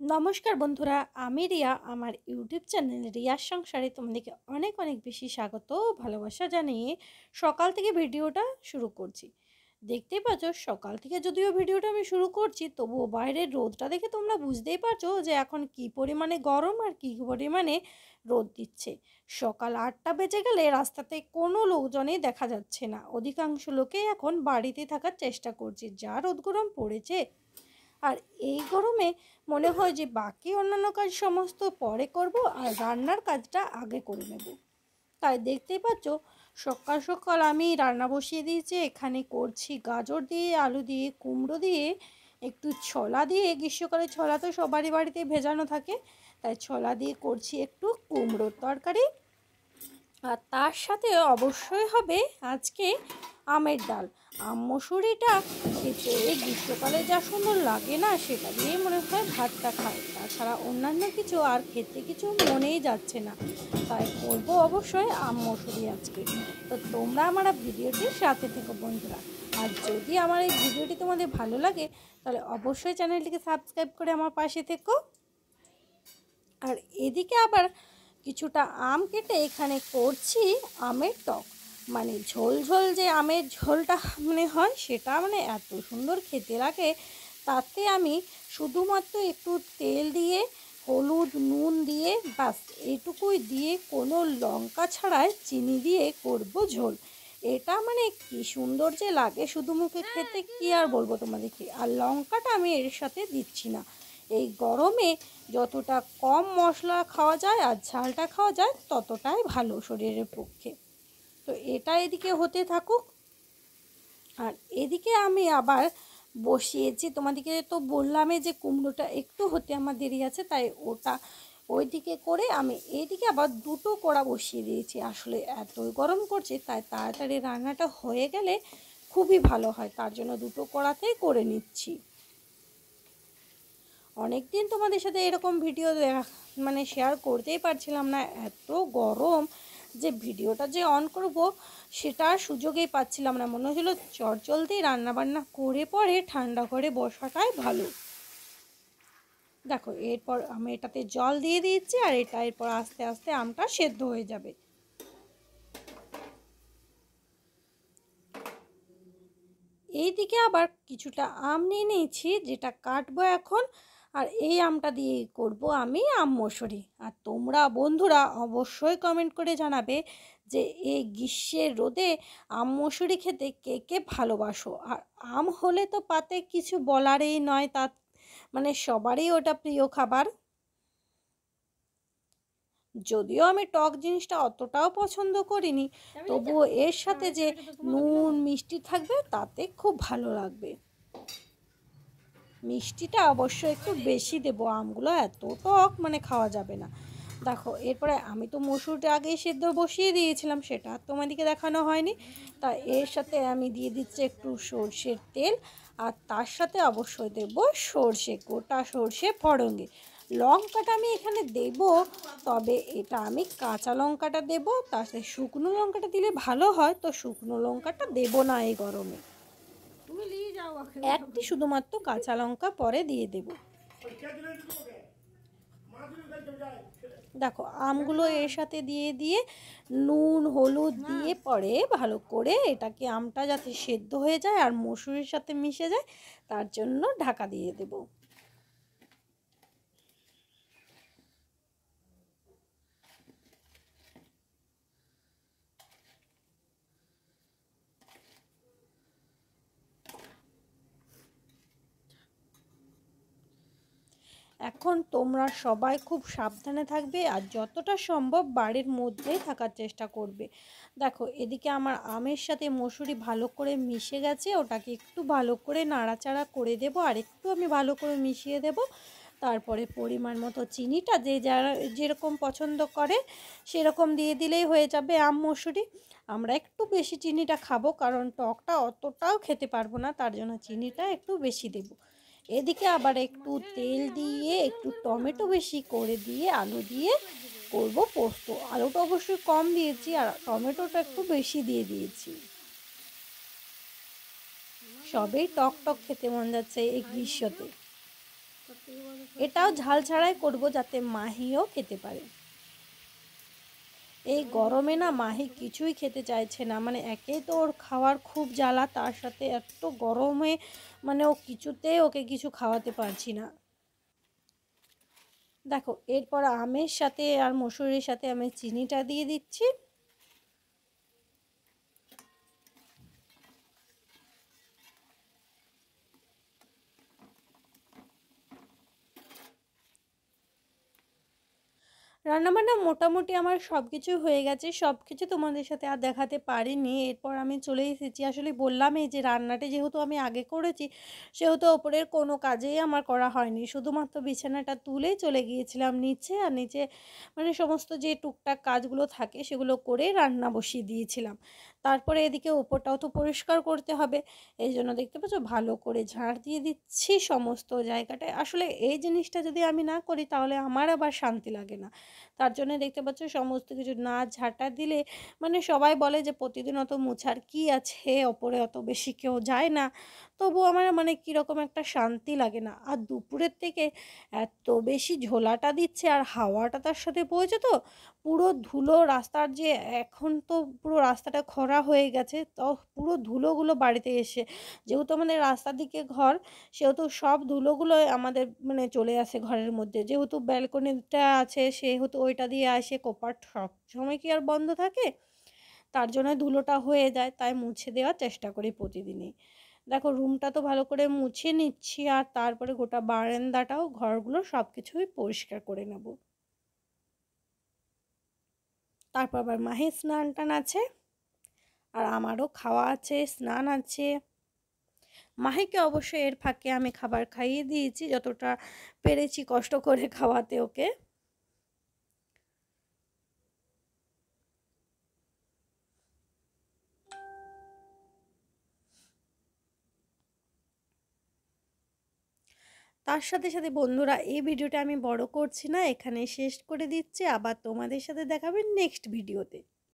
নমস্কার বন্ধুরা, আমি রিয়া। আমার ইউটিউব চ্যানেল রিয়ার সংসারে তোমাদেরকে অনেক অনেক বেশি স্বাগত ও ভালোবাসা জানিয়ে সকাল থেকে ভিডিওটা শুরু করছি। দেখতেই পাচ্ছ, সকাল থেকে যদিও ভিডিওটা আমি শুরু করছি, তবুও বাইরের রোদটা দেখে তোমরা বুঝতেই পারছো যে এখন কি পরিমাণে গরম আর কি পরিমাণে রোদ দিচ্ছে। সকাল 8টা বেজে গেলে রাস্তাতে কোনো লোকজনই দেখা যাচ্ছে না। অধিকাংশ লোকেই এখন বাড়িতে থাকার চেষ্টা করছে, যা রোদ গরম পড়েছে। আর এই গরমে মনে হয় যে বাকি অন্যান্য কাজ সমস্ত পরে করব আর রান্নার কাজটা আগে করে নেব। তাই দেখতেই পাচ্ছ, সকাল সকাল আমি রান্না বসিয়ে দিয়েছি। এখানে করছি গাজর দিয়ে, আলু দিয়ে, কুমড়ো দিয়ে, একটু ছোলা দিয়ে। গ্রীষ্মকালে ছোলা তো সবারই বাড়িতে ভেজানো থাকে, তাই ছোলা দিয়ে করছি একটু কুমড়োর তরকারি। আর তার সাথে অবশ্যই হবে আজকে আমের ডাল। আম মসুরিটা খেতে গ্রীষ্মকালে যা সুন্দর লাগে না, সেটা দিয়েই মনে হয় ভাতটা খায়। তাছাড়া অন্যান্য কিছু আর খেতে কিছু মনেই যাচ্ছে না, তাই করবো অবশ্যই আম মসুরি আজকে। তো তোমরা আমার ভিডিওটির সাথে থেকো বন্ধুরা। আর যদি আমার এই ভিডিওটি তোমাদের ভালো লাগে, তাহলে অবশ্যই চ্যানেলটিকে সাবস্ক্রাইব করে আমার পাশে থেকো। আর এদিকে আবার কিছুটা আম কেটে এখানে করছি আমের টক। মানে ঝোল ঝোল যে আমের ঝোলটা হয়, সেটা এত সুন্দর খেতে লাগে। তাতে আমি শুধুমাত্র একটু তেল দিয়ে, হলুদ, নুন দিয়ে, বাস এইটুকুই দিয়ে, কোনো লঙ্কা ছাড়াই চিনি দিয়ে করব ঝোল। এটা কি সুন্দর যে লাগে শুধু মুখে খেতে, কি আর বলবো তোমাদেরকে। আর লঙ্কাটা আমি এর সাথে দিচ্ছি না। এই গরমে যতটা কম মশলা খাওয়া যায় আর ঝালটা খাওয়া যায়, ততটাই ভালো শরীরের পক্ষে। তো এটা এদিকে হতে থাকুক। আর এদিকে আমি আবার বসিয়েছি, তোমাদেরকে তো বললামই যে কুমড়োটা একটু হতে আমার দেরি আছে, তাই ওটা ওইদিকে করে আমি এইদিকে আবার দুটো কড়া বসিয়ে দিয়েছি। আসলে এতই গরম করছে, তাই তাড়াতাড়ি রান্নাটা হয়ে গেলে খুবই ভালো হয়, তার জন্য দুটো কড়াতেই করে নিচ্ছি। অনেক দিন তোমাদের সাথে এরকম ভিডিও শেয়ার করতেই পারছিলাম না, এত গরম যে ভিডিওটা যে অন করব সেটা সুযোগই পাচ্ছিলাম না। মনে হচ্ছিল চটজলদি রান্নাবান্না করে পরে ঠান্ডা করে বসাটাই ভালো। দেখো, এরপর আমি এটাতে জল দিয়ে দিয়েছি, আর এরপর আস্তে আস্তে আমটা সেদ্ধ হয়ে যাবে। এইদিকে আবার কিছুটা আম নিয়ে নিয়েছি, যেটা কাটবো এখন। আর এই আমটা দিয়ে করব আমি আম মসুরি। আর তোমরা বন্ধুরা অবশ্যই কমেন্ট করে জানাবে যে এই গ্রীষ্মের রোদে আম মসুরি খেতে কে কে ভালোবাসো। আর আম হলে তো পাতে কিছু বলারই নয়, তা সবারই ওটা প্রিয় খাবার। যদিও আমি টক জিনিসটা অতটাও পছন্দ করিনি, তবুও এর সাথে যে নুন মিষ্টি থাকবে, তাতে খুব ভালো লাগবে। মিষ্টিটা অবশ্যই একটু বেশি দেবো, আমগুলো এত টক খাওয়া যাবে না। দেখো, এরপরে আমি তো মসুরটা আগেই সেদ্ধ বসিয়ে দিয়েছিলাম, সেটা তোমাদেরকে দেখানো হয়নি। তা এর সাথে আমি দিয়ে দিচ্ছি একটু সর্ষের তেল, আর তার সাথে অবশ্যই দেব সর্ষে, গোটা সর্ষে ফড়ঙে। লঙ্কাটা আমি এখানে দেব, তবে এটা আমি কাঁচা লঙ্কাটা দেব। তার সাথে শুকনো লঙ্কাটা দিলে ভালো হয়, তো শুকনো লঙ্কাটা দেব না এই গরমে। একটি শুধুমাত্র কাঁচা লঙ্কা পরে দিয়ে দেব। দেখো, আমগুলো এর সাথে দিয়ে দিয়ে নুন হলুদ দিয়ে পরে ভালো করে এটাকে, আমটা যাতে সেদ্ধ হয়ে যায় আর মসুরির সাথে মিশে যায়, তার জন্য ঢাকা দিয়ে দেব। এখন তোমরা সবাই খুব সাবধানে থাকবে, আর যতটা সম্ভব বাড়ির মধ্যেই থাকার চেষ্টা করবে। দেখো, এদিকে আমার আমের সাথে মসুরি ভালো করে মিশে গেছে, ওটাকে একটু ভালো করে নাড়াচাড়া করে দেব, আর একটু আমি ভালো করে মিশিয়ে দেব। তারপরে পরিমাণ মতো চিনিটা যে যারা যেরকম পছন্দ করে সেরকম দিয়ে দিলেই হয়ে যাবে আম মসুরি। আমরা একটু বেশি চিনিটা খাবো, কারণ টকটা অতটাও খেতে পারবো না, তার জন্য চিনিটা একটু বেশি দেব। এদিকে আবার একটু তেল দিয়ে, একটু টমেটো বেশি করে দিয়ে, আলু দিয়ে করব পোস্ত। আলুটা অবশ্যই কম দিয়েছি, আর টমেটোটা একটু বেশি দিয়ে দিয়েছি। সবেই টক টক খেতে মন যাচ্ছে এই গ্রীষ্মতে। এটাও ঝাল ছাড়াই করব যাতে মাহিও খেতে পারে। এই গরমে না মাহি কিছুই খেতে চাইছে না, মানে একেই তো ওর খাওয়ার খুব জ্বালা, তার সাথে এত গরমে মানে ওকে কিছু খাওয়াতে পারছি না। দেখো এরপর আমের সাথে আর মসুরির সাথে আমি চিনিটা দিয়ে দিচ্ছি। রান্নাবান্না মোটামুটি আমার সব কিছু হয়ে গেছে, সব কিছু তোমাদের সাথে আর দেখাতে পারিনি। এরপর আমি চলে এসেছি, আসলে বললাম এই যে রান্নাটা যেহেতু আমি আগে করেছি সেহেতু ওপরের কোনো কাজেই আমার করা হয়নি, শুধুমাত্র বিছানাটা তুলেই চলে গিয়েছিলাম নিচে, আর নিচে মানে সমস্ত যে টুকটাক কাজগুলো থাকে সেগুলো করে রান্না বসিয়ে দিয়েছিলাম। তারপরে এদিকে ওপরটাও তো পরিষ্কার করতে হবে, এই জন্য দেখতে পাচ্ছ ভালো করে ঝাড় দিয়ে দিচ্ছি সমস্ত জায়গাটায়। আসলে এই জিনিসটা যদি আমি না করি তাহলে আমার আবার শান্তি লাগে না, তার জন্য দেখতে পাচ্ছ সমস্ত কিছু না ঝাঁটা দিলে মানে সবাই বলে যে প্রতিদিন অত মোছার কি আছে, ওপরে অত বেশি কেউ যায় না, তবু আমার মানে কীরকম একটা শান্তি লাগে না। আর দুপুরের থেকে এত বেশি ঝোলাটা দিচ্ছে আর হাওয়াটা তার সাথে বইছে, তো পুরো ধুলো রাস্তার যে, এখন তো পুরো রাস্তাটা খরা হয়ে গেছে, তো পুরো ধুলোগুলো বাড়িতে এসে, যেহেতু আমাদের রাস্তার দিকে ঘর সেহেতু সব ধুলোগুলো আমাদের মানে চলে আসে ঘরের মধ্যে, যেহেতু ব্যালকনিটা আছে সেহেতু ওইটা দিয়ে আসে, কপাট সব সময় কি আর বন্ধ থাকে, তার জন্য ধুলোটা হয়ে যায়, তাই মুছে দেওয়ার চেষ্টা করি প্রতিদিনই। দেখো রুমটা তো ভালো করে মুছে নিচ্ছি, আর তারপরে গোটা বারান্দাটাও ঘরগুলো সব কিছুই পরিষ্কার করে নেব। তারপর আবার মাহির স্নান টান আছে, আর আমারও খাওয়া আছে, স্নান আছে। মাহিকে অবশ্যই এর ফাঁকে আমি খাবার খাইয়ে দিয়েছি, যতটা পেরেছি কষ্ট করে খাওয়াতে ওকে। তার সাথে সাথে বন্ধুরা এই ভিডিওটা আমি বড় করছি না, এখানে শেষ করে দিচ্ছি, আবার তোমাদের সাথে দেখাবেন নেক্সট ভিডিওতে।